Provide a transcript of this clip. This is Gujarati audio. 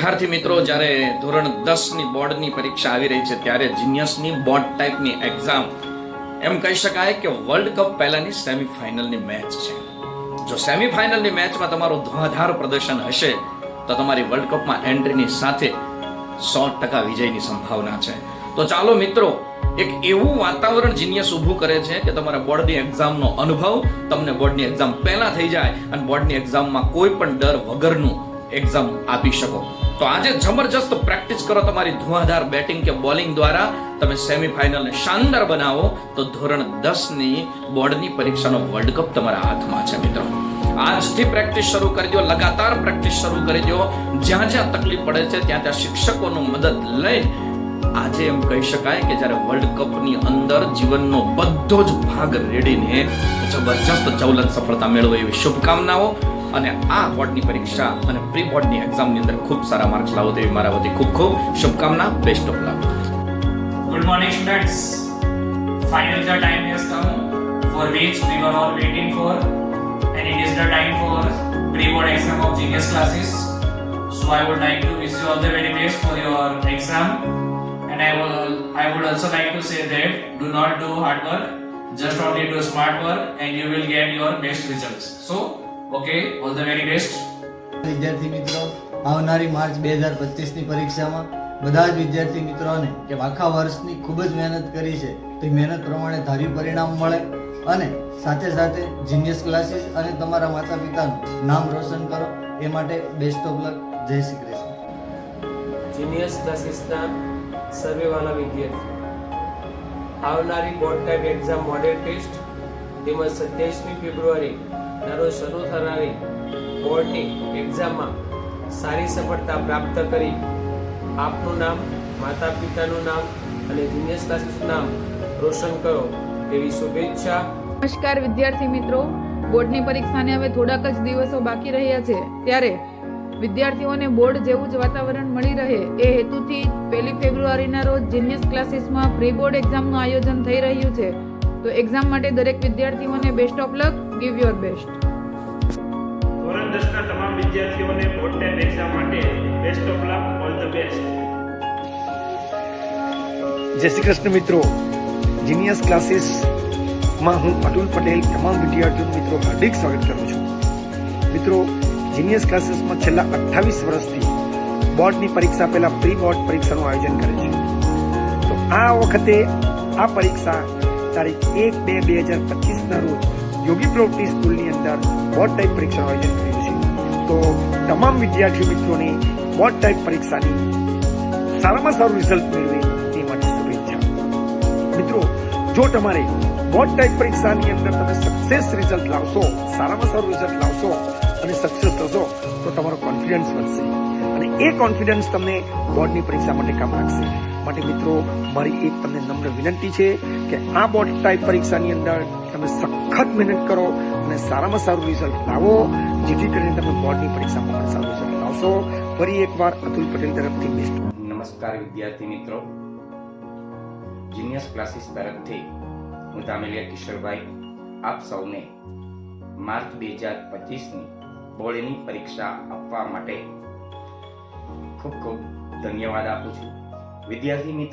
વિદ્યાર્થી મિત્રો, જ્યારે ધોરણ 10 ની બોર્ડની પરીક્ષા આવી રહી છે ત્યારે જીનિયસની બોર્ડ ટાઈપની એક્ઝામ એમ કહી શકાય કે વર્લ્ડ કપ પહેલાની સેમીફાઇનલની મેચ છે. જો સેમીફાઇનલની મેચમાં તમારું ધોધમાર પ્રદર્શન હશે તો તમારી વર્લ્ડ કપમાં એન્ટ્રીની સાથે 100% વિજયની સંભાવના છે. તો ચાલો મિત્રો, એક એવું વાતાવરણ જીનિયસ ઊભું કરે છે કે તમારા બોર્ડની એક્ઝામનો અનુભવ તમને બોર્ડની એક્ઝામ પહેલા થઈ જાય અને બોર્ડની એક્ઝામમાં કોઈ પણ ડર વગરનું એક્ઝામ આપી શકો. તો આજે જબરજસ્ત પ્રેક્ટિસ કરો તમારી ધુઆધાર બેટિંગ કે બોલિંગ દ્વારા. તમે સેમીફાઇનલને શાનદાર બનાવો તો ધોરણ 10 ની બોર્ડની પરીક્ષાનો વર્લ્ડ કપ તમારા હાથમાં છે મિત્રો. આજથી પ્રેક્ટિસ શરૂ કરી દો, લગાતાર પ્રેક્ટિસ શરૂ કરી દો. જ્યાં જ્યાં તકલીફ પડે છે ત્યાં ત્યાં શિક્ષકોનો મદદ લઈ આજે એમ કહી શકાય કે જ્યારે વર્લ્ડ કપની અંદર જીવનનો બધો જ ભાગ રેડીને જબરજસ્ત જવલંત સફળતા મેળવો એવી શુભકામનાઓ. અને આ બોર્ડની પરીક્ષા અને પ્રી બોર્ડની એક્ઝામની અંદર ખૂબ સારા માર્ક્સ લાવો તેવી મારા વતી ખૂબ ખૂબ શુભકામના. Best of luck. Good morning, students. Finally, the time has come for which we were all waiting for, and it is the time for pre-board exam of genius classes. So I would like to wish you all the very best for your exam, and I would also like to say that do not do hard work, just only do smart work, and you will get your best results. So, okay, all the very best. વિદ્યાર્થી મિત્રો, આવનારી માર્ચ 2025 ની પરીક્ષામાં બધા જ વિદ્યાર્થી મિત્રોને કે આખા વર્ષની ખૂબ જ મહેનત કરી છે તો એ મહેનત પ્રમાણે ધાર્યું પરિણામ મળે અને સાથે સાથે જીનિયસ ક્લાસીસ અને તમારા માતા પિતાનું નામ રોશન કરો એ માટે બેસ્ટ ઓફ લક. જય શ્રી કૃષ્ણ. જીનિયસ ક્લાસીસના સર્વેવાળા વિદ્યાર્થી આવનારી board type exam model test તેમજ 27મી ફેબ્રુઆરીના રોજ શરૂ થનારી બોર્ડની એક્ઝામમાં સારી સફળતા પ્રાપ્ત કરી આપનું નામ, માતા પિતાનું નામ અને જીનિયસ ક્લાસીસનું નામ રોશન કરો એવી શુભેચ્છા. નમસ્કાર વિદ્યાર્થી મિત્રો, બોર્ડની પરીક્ષાને હવે થોડાક જ દિવસો બાકી રહ્યા છે ત્યારે વિદ્યાર્થીઓને બોર્ડ જેવું જ વાતાવરણ મળી રહે એ હેતુથી 1 ફેબ્રુઆરીના રોજ જીનિયસ ક્લાસીસમાં પ્રી બોર્ડ એક્ઝામનું આયોજન થઈ રહ્યું છે. તો એક્ઝામ માટે દરેક વિદ્યાર્થીઓને best of luck. Give your best. ધોરણ 10 ના તમામ વિદ્યાર્થીઓને બોર્ડ ટાઈપ એક્ઝામ માટે best of luck, all the best. જય શ્રી કૃષ્ણ મિત્રો, જીનિયસ ક્લાસીસમાં હું અતુલ પટેલ તમામ વિદ્યાર્થીઓ મિત્રો હાર્દિક સ્વાગત કરું છું. મિત્રો, જીનિયસ ક્લાસીસમાં છેલ્લા 28 વર્ષથી બોર્ડની પરીક્ષા પહેલા પ્રી બોર્ડ પરીક્ષાનું આયોજન કરે છે. તો આ વખતે આ પરીક્ષા તારીખ 1/2/2025 ના રોજ યોગી પ્રવૃત્તિ સ્કૂલની અંદર બોર્ડ ટાઈપ પરીક્ષાનું આયોજન કર્યું છે. તો તમામ વિદ્યાર્થી મિત્રોને બોર્ડ ટાઈપ પરીક્ષાની સારામાં સારું રિઝલ્ટ મેળવે તે માટે શુભેચ્છા. મિત્રો, જો તમારે બોર્ડ ટાઈપ પરીક્ષાની અંદર તમે સક્સેસ રિઝલ્ટ લાવશો, સારામાં સારું રિઝલ્ટ લાવશો અને સક્સેસ થશો તો તમારો કોન્ફિડન્સ વધશે અને એ કોન્ફિડન્સ તમને બોર્ડની પરીક્ષા માટે કામ લાગશે. માટે મિત્રો, મારી એક તમને નમ્ર વિનંતી છે કે આ બોર્ડ ટાઈપ પરીક્ષાની અંદર તમે સખત મહેનત કરો અને સારામાં સારું રિઝલ્ટ લાવો જેથી કરીને તમે બોર્ડની પરીક્ષામાં પણ સારું રિઝલ્ટ લાવશો. ફરી એકવાર અતુલ પટેલ તરફથી બેસ્ટ. નમસ્કાર વિદ્યાર્થી મિત્રો, જીનિયસ ક્લાસીસ તરફથી હું તામેલિયા કિશોરભાઈ આપ સૌને માર્ચ 2025ની બોર્ડની પરીક્ષા આપવા માટે ખૂબ ખૂબ ધન્યવાદ આપું છું. વિદ્યાર્થી મિત્રો,